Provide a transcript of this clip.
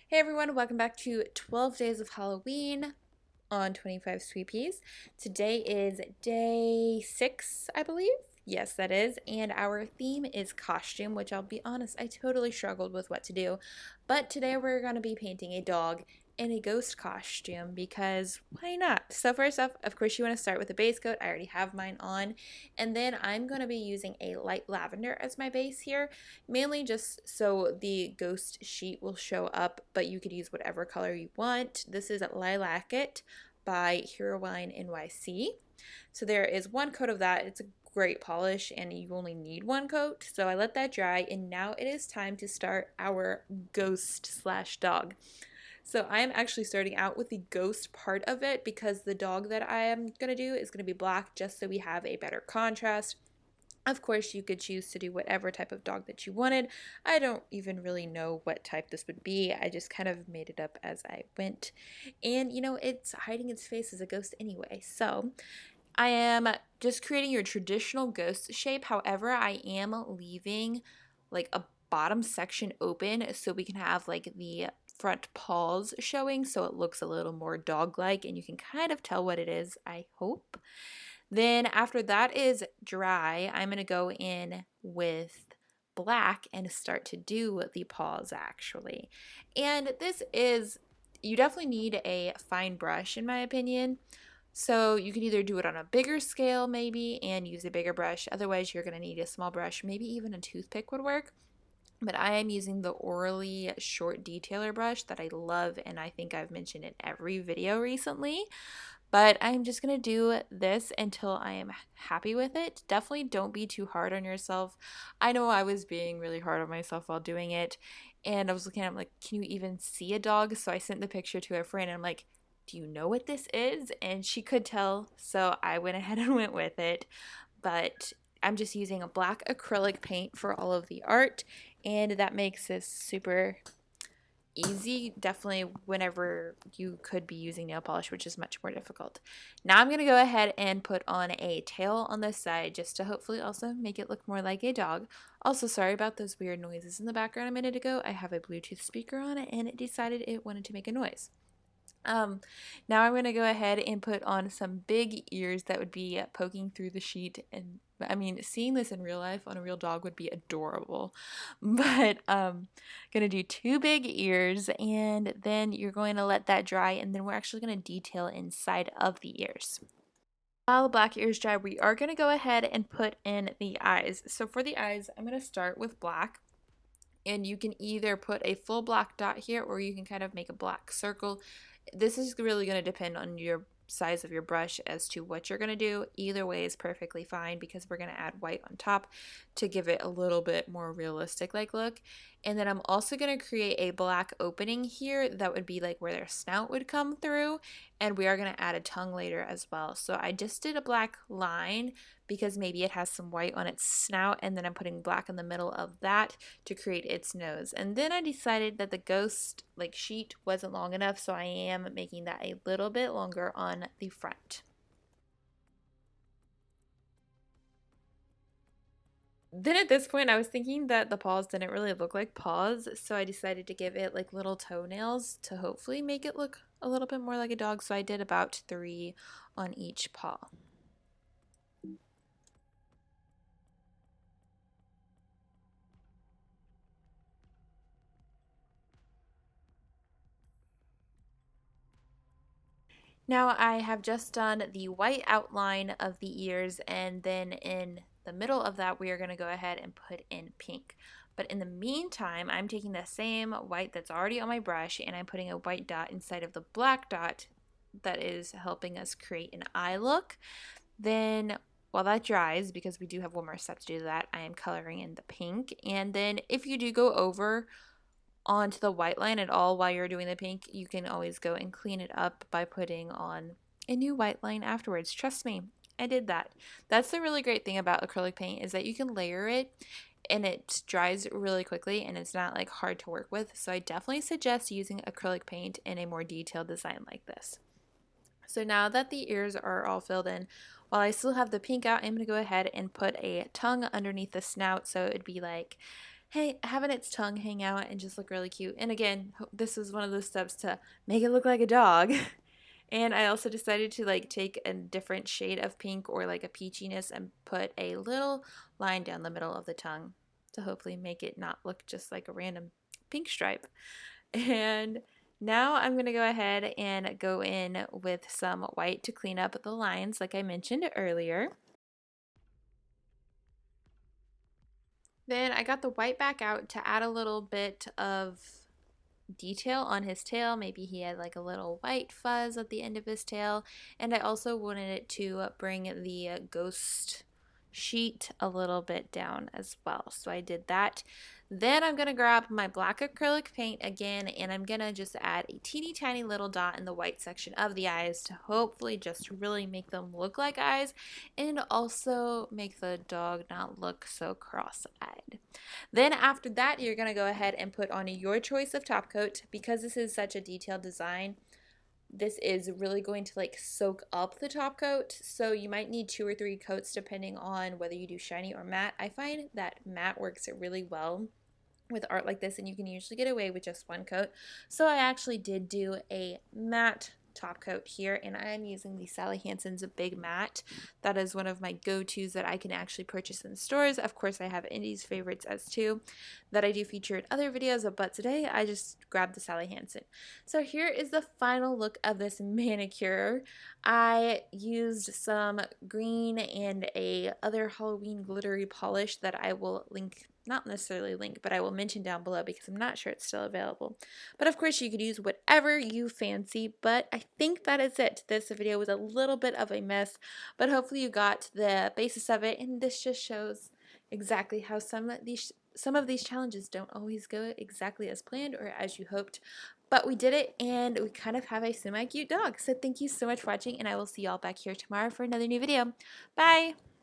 Hey everyone, welcome back to 12 Days of Halloween on 25 Sweetpeas. Today is day 6, I believe. Yes, that is. And our theme is costume, which I'll be honest, I totally struggled with what to do. But today we're going to be painting a dog in a ghost costume because why not? So first off, of course, you want to start with a base coat. I already have mine on. And then I'm going to be using a light lavender as my base here, mainly just so the ghost sheet will show up, but you could use whatever color you want. This is Lilac It by Heroine NYC. So there is one coat of that. It's a great polish and you only need one coat. So I let that dry and now it is time to start our ghost slash dog. So I am actually starting out with the ghost part of it because the dog that I am going to do is going to be black just so we have a better contrast. Of course, you could choose to do whatever type of dog that you wanted. I don't even really know what type this would be. I just kind of made it up as I went. And, it's hiding its face as a ghost anyway. So I am just creating your traditional ghost shape. However, I am leaving like a bottom section open so we can have like the front paws showing so it looks a little more dog-like and you can kind of tell what it is, I hope. Then after that is dry, I'm going to go in with black and start to do the paws actually. And you definitely need a fine brush in my opinion. So you can either do it on a bigger scale maybe and use a bigger brush. Otherwise you're going to need a small brush. Maybe even a toothpick would work. But I am using the Orly short detailer brush that I love and I think I've mentioned in every video recently. But I'm just going to do this until I am happy with it. Definitely don't be too hard on yourself. I know I was being really hard on myself while doing it. And I was looking at it, I'm like, can you even see a dog? So I sent the picture to a friend and I'm like, do you know what this is? And she could tell. So I went ahead and went with it. But I'm just using a black acrylic paint for all of the art. And that makes this super easy, definitely whenever you could be using nail polish, which is much more difficult. Now I'm going to go ahead and put on a tail on this side just to hopefully also make it look more like a dog. Also, sorry about those weird noises in the background a minute ago. I have a Bluetooth speaker on it and it decided it wanted to make a noise. Now I'm going to go ahead and put on some big ears that would be poking through the sheet. And I mean, seeing this in real life on a real dog would be adorable. But going to do 2 big ears and then you're going to let that dry and then we're actually going to detail inside of the ears. While the black ears dry, we are going to go ahead and put in the eyes. So for the eyes, I'm going to start with black. And you can either put a full black dot here or you can kind of make a black circle. This is really going to depend on your size of your brush as to what you're going to do. Either way is perfectly fine because we're going to add white on top to give it a little bit more realistic like look. And then I'm also going to create a black opening here that would be like where their snout would come through, and we are going to add a tongue later as well. So I just did a black line because maybe it has some white on its snout, and then I'm putting black in the middle of that to create its nose. And then I decided that the ghost sheet wasn't long enough, so I am making that a little bit longer on the front. Then at this point I was thinking that the paws didn't really look like paws, so I decided to give it like little toenails to hopefully make it look a little bit more like a dog. So I did about 3 on each paw. Now I have just done the white outline of the ears, and then in the middle of that we are going to go ahead and put in pink. But in the meantime, I'm taking the same white that's already on my brush and I'm putting a white dot inside of the black dot that is helping us create an eye look. Then while that dries, because we do have one more step to do that, I am coloring in the pink. And then if you do go over onto the white line at all while you're doing the pink, you can always go and clean it up by putting on a new white line afterwards. Trust me, I did that. That's the really great thing about acrylic paint is that you can layer it and it dries really quickly and it's not like hard to work with. So I definitely suggest using acrylic paint in a more detailed design like this. So now that the ears are all filled in, while I still have the pink out, I'm going to go ahead and put a tongue underneath the snout so it'd be like, having its tongue hang out and just look really cute. And again, this is one of those steps to make it look like a dog. And I also decided to like take a different shade of pink or like a peachiness and put a little line down the middle of the tongue to hopefully make it not look just like a random pink stripe. And now I'm going to go ahead and go in with some white to clean up the lines like I mentioned earlier. Then I got the white back out to add a little bit of detail on his tail. Maybe he had like a little white fuzz at the end of his tail. And I also wanted it to bring the ghost sheet a little bit down as well. So I did that. Then I'm going to grab my black acrylic paint again, and I'm going to just add a teeny tiny little dot in the white section of the eyes to hopefully just really make them look like eyes and also make the dog not look so cross-eyed. Then after that, you're going to go ahead and put on your choice of top coat. Because this is such a detailed design, this is really going to like soak up the top coat, so you might need 2 or 3 coats depending on whether you do shiny or matte. I find that matte works really well with art like this, and you can usually get away with just 1 coat. So I actually did do a matte top coat here, and I am using the Sally Hansen's Big Matte. That is one of my go-tos that I can actually purchase in stores. Of course, I have Indy's favorites as too that I do feature in other videos, but today I just grabbed the Sally Hansen. So here is the final look of this manicure. I used some green and a other Halloween glittery polish that I will link, not necessarily link, but I will mention down below because I'm not sure it's still available. But of course you could use whatever you fancy, but I think that is it. This video was a little bit of a mess, but hopefully you got the basis of it, and this just shows exactly how some of these challenges don't always go exactly as planned or as you hoped. But we did it, and we kind of have a semi-cute dog. So thank you so much for watching, and I will see y'all back here tomorrow for another new video. Bye!